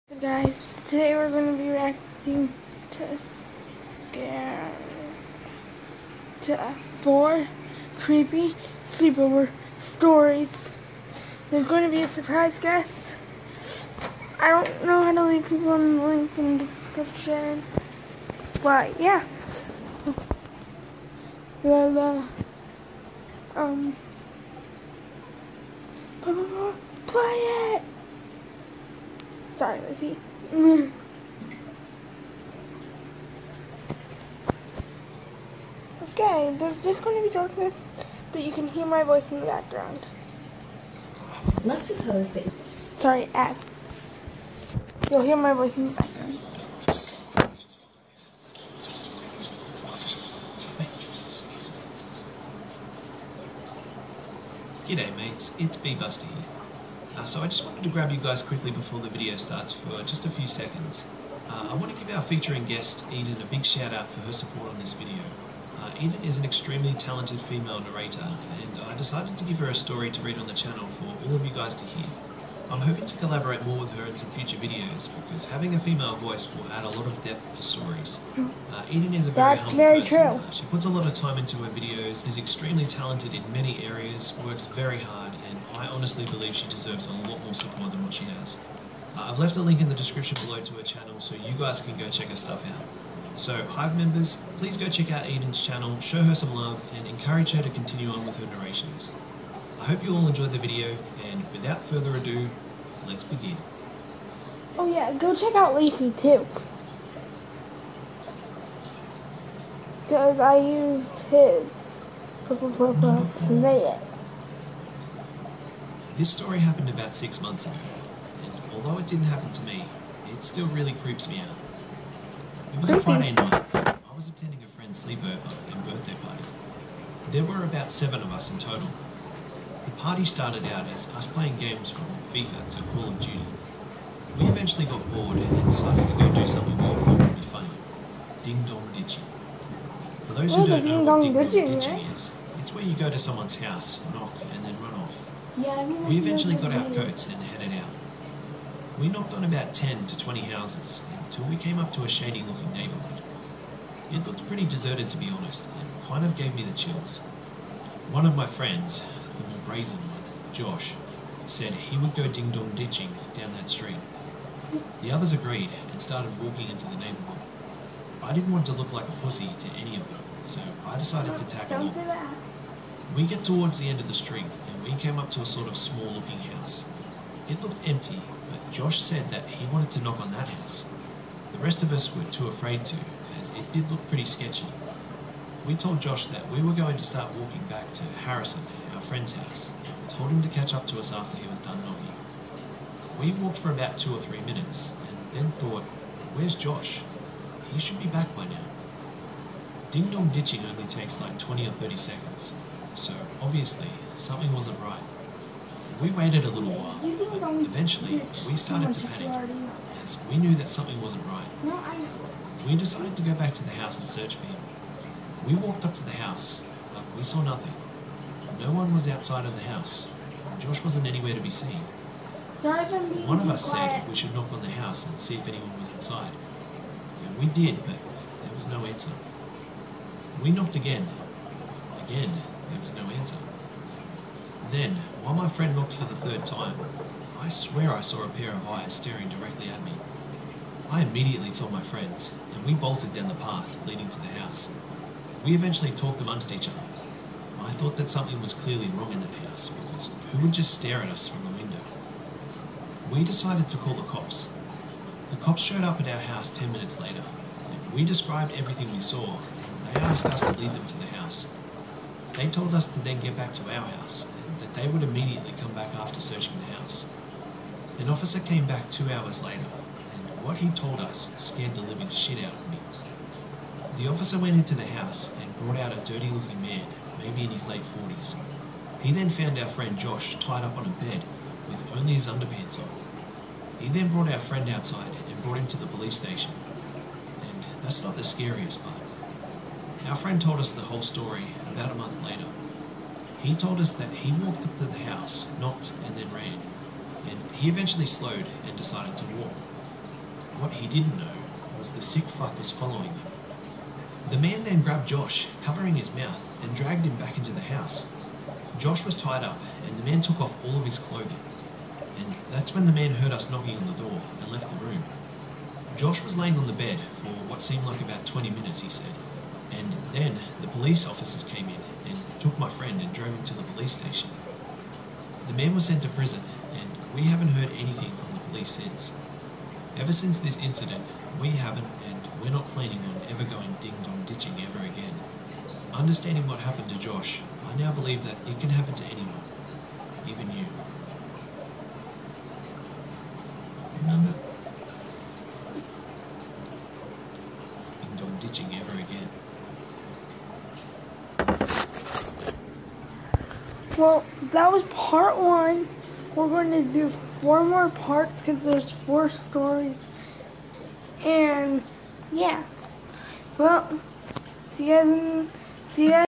So guys, today we're going to be reacting to 4 creepy sleepover stories. There's going to be a surprise guest. I don't know how to leave people in the link in the description, but yeah. Play it. Sorry, Liffy. Okay, there's just going to be darkness, but you can hear my voice in the background. Let's suppose that... Sorry, ad. You'll hear my voice in the background. G'day mates, it's Busta here. So I just wanted to grab you guys quickly before the video starts for just a few seconds. I want to give our featuring guest Eden a big shout out for her support on this video. Eden is an extremely talented female narrator, and I decided to give her a story to read on the channel for all of you guys to hear. I'm hoping to collaborate more with her in some future videos, because having a female voice will add a lot of depth to stories. Eden is a very humble person. She puts a lot of time into her videos, is extremely talented in many areas, works very hard, and I honestly believe she deserves a lot more support than what she has. I've left a link in the description below to her channel so you guys can go check her stuff out. So, Hive members, please go check out Eden's channel, show her some love, and encourage her to continue on with her narrations. I hope you all enjoyed the video, and without further ado, let's begin. Oh yeah, go check out Leafy too. Because I used his it. This story happened about 6 months ago, and although it didn't happen to me, it still really creeps me out. It was a Friday night. I was attending a friend's sleepover and birthday party. There were about 7 of us in total. The party started out as us playing games from FIFA to Call of Duty. We eventually got bored and decided to go do something we thought would be funny. Ding Dong Ditching. For those who don't know what Ding Dong Ditching is, it's where you go to someone's house, knock, and then run off. We eventually got our coats and headed out. We knocked on about 10 to 20 houses until we came up to a shady looking neighbourhood. It looked pretty deserted to be honest, and kind of gave me the chills. One of my friends, the more brazen one, Josh, said he would go ding dong ditching down that street. The others agreed and started walking into the neighbourhood. I didn't want to look like a pussy to any of them, so I decided to tag along. We get towards the end of the street and we came up to a sort of small looking house. It looked empty, but Josh said that he wanted to knock on that house. The rest of us were too afraid to, as it did look pretty sketchy. We told Josh that we were going to start walking back to Harrison, our friend's house, and told him to catch up to us after he was done knocking. We walked for about 2 or 3 minutes, and then thought, where's Josh? He should be back by now. Ding dong ditching only takes like 20 or 30 seconds, so obviously something wasn't right. We waited a little while, but eventually we started to panic, as we knew that something wasn't right. We decided to go back to the house and search for him. We walked up to the house, but we saw nothing. No one was outside of the house. Josh wasn't anywhere to be seen. One of us said we should knock on the house and see if anyone was inside. And we did, but there was no answer. We knocked again. Again, there was no answer. Then, while my friend knocked for the 3rd time, I swear I saw a pair of eyes staring directly at me. I immediately told my friends, and we bolted down the path leading to the house. We eventually talked amongst each other. I thought that something was clearly wrong in that house, because who would just stare at us from the window? We decided to call the cops. The cops showed up at our house 10 minutes later, and we described everything we saw, and they asked us to lead them to the house. They told us to then get back to our house, and that they would immediately come back after searching the house. An officer came back 2 hours later, and what he told us scared the living shit out of me. The officer went into the house and brought out a dirty looking man, maybe in his late 40s. He then found our friend Josh tied up on a bed with only his underpants on. He then brought our friend outside and brought him to the police station. And that's not the scariest part. Our friend told us the whole story about a month later. He told us that he walked up to the house, knocked, and then ran. And he eventually slowed and decided to walk. What he didn't know was the sick fuck was following them. The man then grabbed Josh, covering his mouth, and dragged him back into the house. Josh was tied up, and the man took off all of his clothing. And that's when the man heard us knocking on the door and left the room. Josh was laying on the bed for what seemed like about 20 minutes, he said. And then the police officers came in and took my friend and drove him to the police station. The man was sent to prison, and we haven't heard anything from the police since. Ever since this incident, we haven't, and we're not planning on ever going ding-dong ditching ever again. Understanding what happened to Josh, I now believe that it can happen to anyone, even you. Remember? Ding-dong ditching ever again. Well, that was part 1. We're going to do 4 more parts because there's 4 stories. And yeah. Well, see you guys.